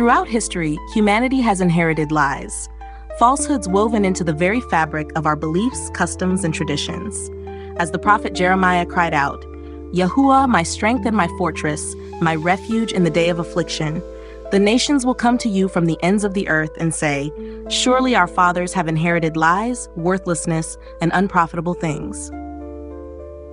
Throughout history, humanity has inherited lies, falsehoods woven into the very fabric of our beliefs, customs, and traditions. As the prophet Jeremiah cried out, "Yahuah, my strength and my fortress, my refuge in the day of affliction, the nations will come to you from the ends of the earth and say, surely our fathers have inherited lies, worthlessness, and unprofitable things."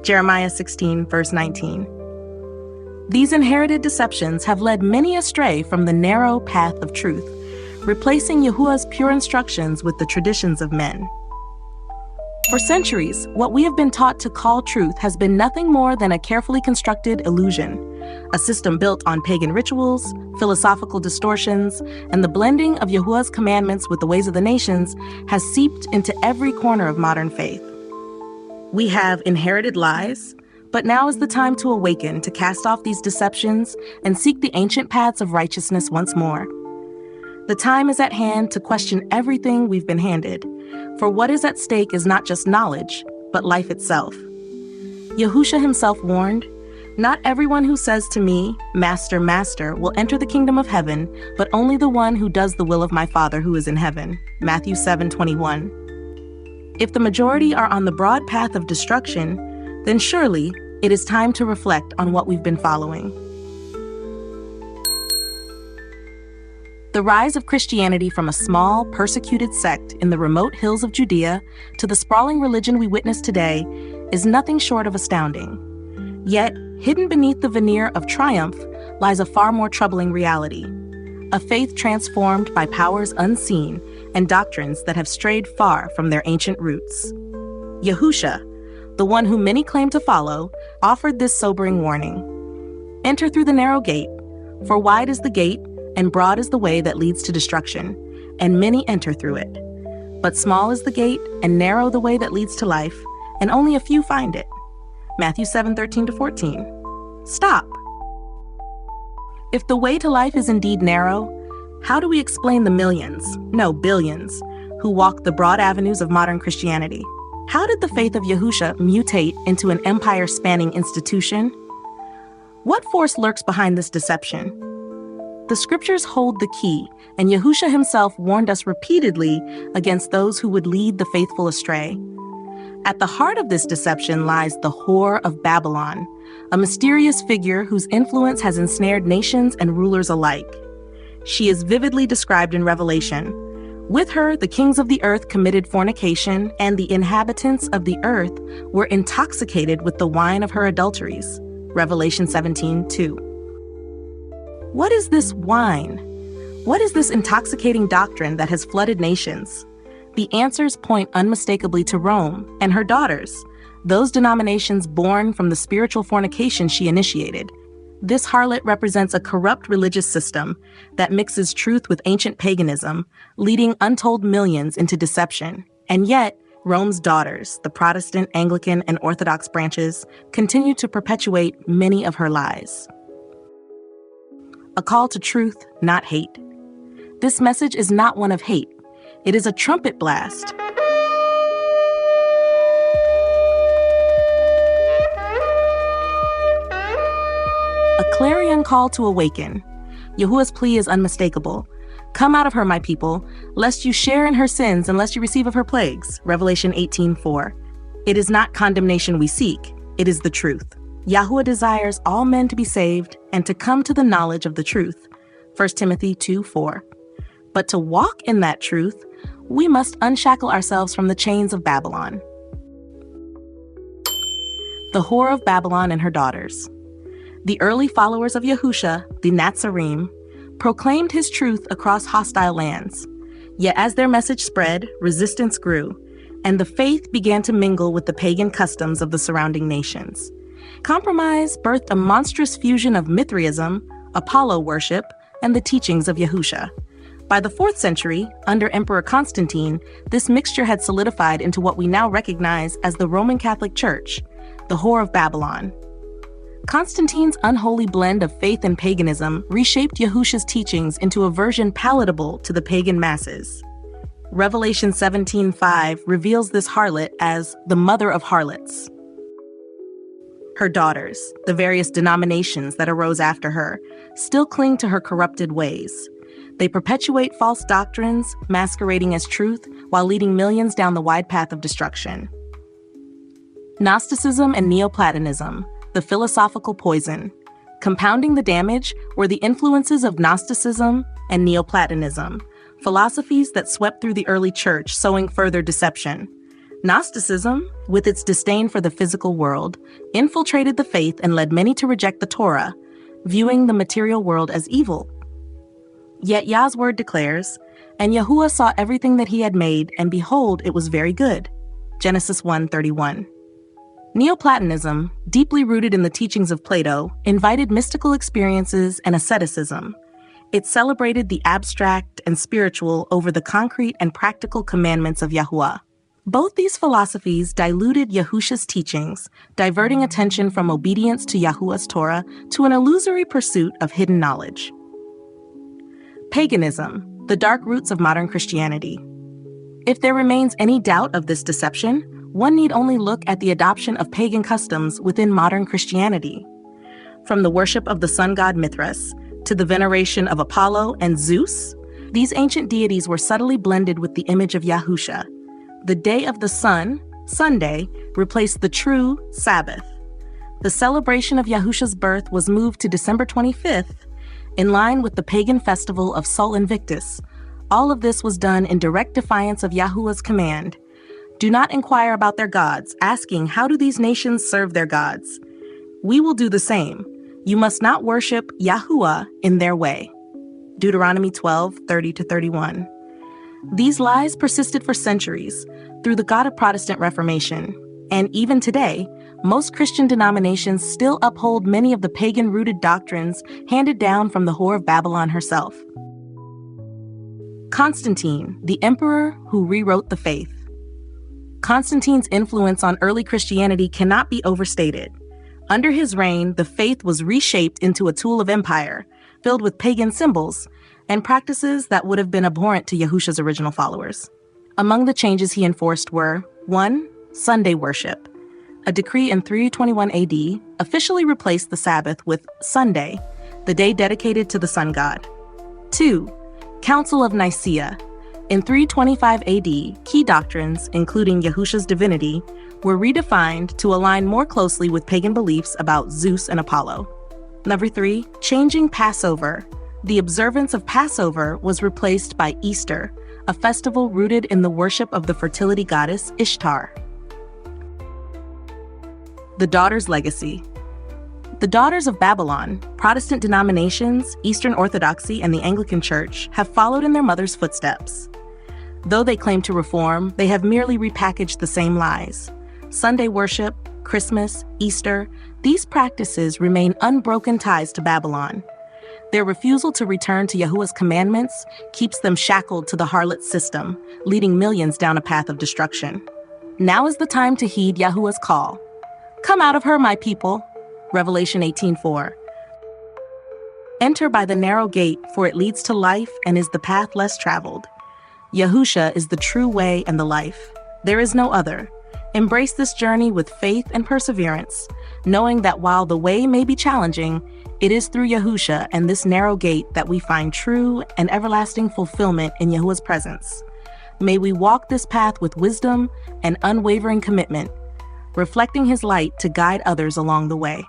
Jeremiah 16, verse 19. These inherited deceptions have led many astray from the narrow path of truth, replacing Yahuah's pure instructions with the traditions of men. For centuries, what we have been taught to call truth has been nothing more than a carefully constructed illusion, a system built on pagan rituals, philosophical distortions, and the blending of Yahuah's commandments with the ways of the nations has seeped into every corner of modern faith. We have inherited lies, but now is the time to awaken, to cast off these deceptions and seek the ancient paths of righteousness once more. The time is at hand to question everything we've been handed, for what is at stake is not just knowledge, but life itself. Yahushua himself warned, "Not everyone who says to me, 'Master, Master,' will enter the kingdom of heaven, but only the one who does the will of my Father who is in heaven." Matthew 7:21. If the majority are on the broad path of destruction, then surely it is time to reflect on what we've been following. The rise of Christianity from a small, persecuted sect in the remote hills of Judea to the sprawling religion we witness today is nothing short of astounding. Yet, hidden beneath the veneer of triumph lies a far more troubling reality: a faith transformed by powers unseen and doctrines that have strayed far from their ancient roots. Yahushua, the one whom many claim to follow, offered this sobering warning: "Enter through the narrow gate, for wide is the gate and broad is the way that leads to destruction, and many enter through it. But small is the gate and narrow the way that leads to life, and only a few find it." Matthew 7:13-14. Stop! If the way to life is indeed narrow, how do we explain the millions, no billions, who walk the broad avenues of modern Christianity? How did the faith of Yahushua mutate into an empire-spanning institution? What force lurks behind this deception? The scriptures hold the key, and Yahushua himself warned us repeatedly against those who would lead the faithful astray. At the heart of this deception lies the whore of Babylon, a mysterious figure whose influence has ensnared nations and rulers alike. She is vividly described in Revelation. With her, the kings of the earth committed fornication, and the inhabitants of the earth were intoxicated with the wine of her adulteries. Revelation 17:2. What is this wine? What is this intoxicating doctrine that has flooded nations? The answers point unmistakably to Rome and her daughters, those denominations born from the spiritual fornication she initiated. This harlot represents a corrupt religious system that mixes truth with ancient paganism, leading untold millions into deception. And yet, Rome's daughters, the Protestant, Anglican, and Orthodox branches, continue to perpetuate many of her lies. A call to truth, not hate. This message is not one of hate. It is a trumpet blast. A clarion call to awaken. Yahuah's plea is unmistakable. "Come out of her, my people, lest you share in her sins and lest you receive of her plagues." Revelation 18:4. It is not condemnation we seek, it is the truth. Yahuah desires all men to be saved and to come to the knowledge of the truth. 1 Timothy 2:4. But to walk in that truth, we must unshackle ourselves from the chains of Babylon. The whore of Babylon and her daughters. The early followers of Yahushua, the Nazarene, proclaimed his truth across hostile lands. Yet as their message spread, resistance grew, and the faith began to mingle with the pagan customs of the surrounding nations. Compromise birthed a monstrous fusion of Mithraism, Apollo worship, and the teachings of Yahushua. By the 4th century, under Emperor Constantine, this mixture had solidified into what we now recognize as the Roman Catholic Church, the whore of Babylon. Constantine's unholy blend of faith and paganism reshaped Yahushua's teachings into a version palatable to the pagan masses. Revelation 17:5 reveals this harlot as the mother of harlots. Her daughters, the various denominations that arose after her, still cling to her corrupted ways. They perpetuate false doctrines, masquerading as truth, while leading millions down the wide path of destruction. Gnosticism and Neoplatonism, the philosophical poison. Compounding the damage were the influences of Gnosticism and Neoplatonism, philosophies that swept through the early church, sowing further deception. Gnosticism, with its disdain for the physical world, infiltrated the faith and led many to reject the Torah, viewing the material world as evil. Yet Yah's word declares, "And Yahuah saw everything that he had made, and behold, it was very good." Genesis 1:31. Neoplatonism, deeply rooted in the teachings of Plato, invited mystical experiences and asceticism. It celebrated the abstract and spiritual over the concrete and practical commandments of Yahuah. Both these philosophies diluted Yahusha's teachings, diverting attention from obedience to Yahuah's Torah to an illusory pursuit of hidden knowledge. Paganism, the dark roots of modern Christianity. If there remains any doubt of this deception, one need only look at the adoption of pagan customs within modern Christianity. From the worship of the sun god Mithras to the veneration of Apollo and Zeus, these ancient deities were subtly blended with the image of Yahusha. The day of the sun, Sunday, replaced the true Sabbath. The celebration of Yahusha's birth was moved to December 25th, in line with the pagan festival of Sol Invictus. All of this was done in direct defiance of Yahuah's command. Do not inquire about their gods, asking, "How do these nations serve their gods?" We will do the same. You must not worship Yahuah in their way. Deuteronomy 12:30-31. These lies persisted for centuries through the God of Protestant Reformation, and even today, most Christian denominations still uphold many of the pagan-rooted doctrines handed down from the whore of Babylon herself. Constantine, the emperor who rewrote the faith. Constantine's influence on early Christianity cannot be overstated. Under his reign, the faith was reshaped into a tool of empire, filled with pagan symbols and practices that would have been abhorrent to Yahusha's original followers. Among the changes he enforced were 1. Sunday worship. A decree in 321 AD officially replaced the Sabbath with Sunday, the day dedicated to the sun god. 2. Council of Nicaea. In 325 AD, key doctrines, including Yahusha's divinity, were redefined to align more closely with pagan beliefs about Zeus and Apollo. Number 3. Changing Passover. The observance of Passover was replaced by Easter, a festival rooted in the worship of the fertility goddess Ishtar. The Daughters' Legacy. The Daughters of Babylon, Protestant denominations, Eastern Orthodoxy, and the Anglican Church have followed in their mother's footsteps. Though they claim to reform, they have merely repackaged the same lies. Sunday worship, Christmas, Easter, these practices remain unbroken ties to Babylon. Their refusal to return to Yahuah's commandments keeps them shackled to the harlot system, leading millions down a path of destruction. Now is the time to heed Yahuah's call. Come out of her, my people. Revelation 18:4. Enter by the narrow gate, for it leads to life and is the path less traveled. Yahusha is the true way and the life. There is no other. Embrace this journey with faith and perseverance, knowing that while the way may be challenging, it is through Yahusha and this narrow gate that we find true and everlasting fulfillment in Yahuah's presence. May we walk this path with wisdom and unwavering commitment, reflecting his light to guide others along the way.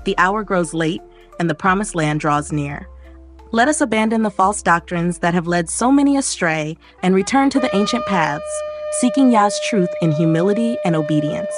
The hour grows late and the promised land draws near. Let us abandon the false doctrines that have led so many astray and return to the ancient paths, seeking Yah's truth in humility and obedience.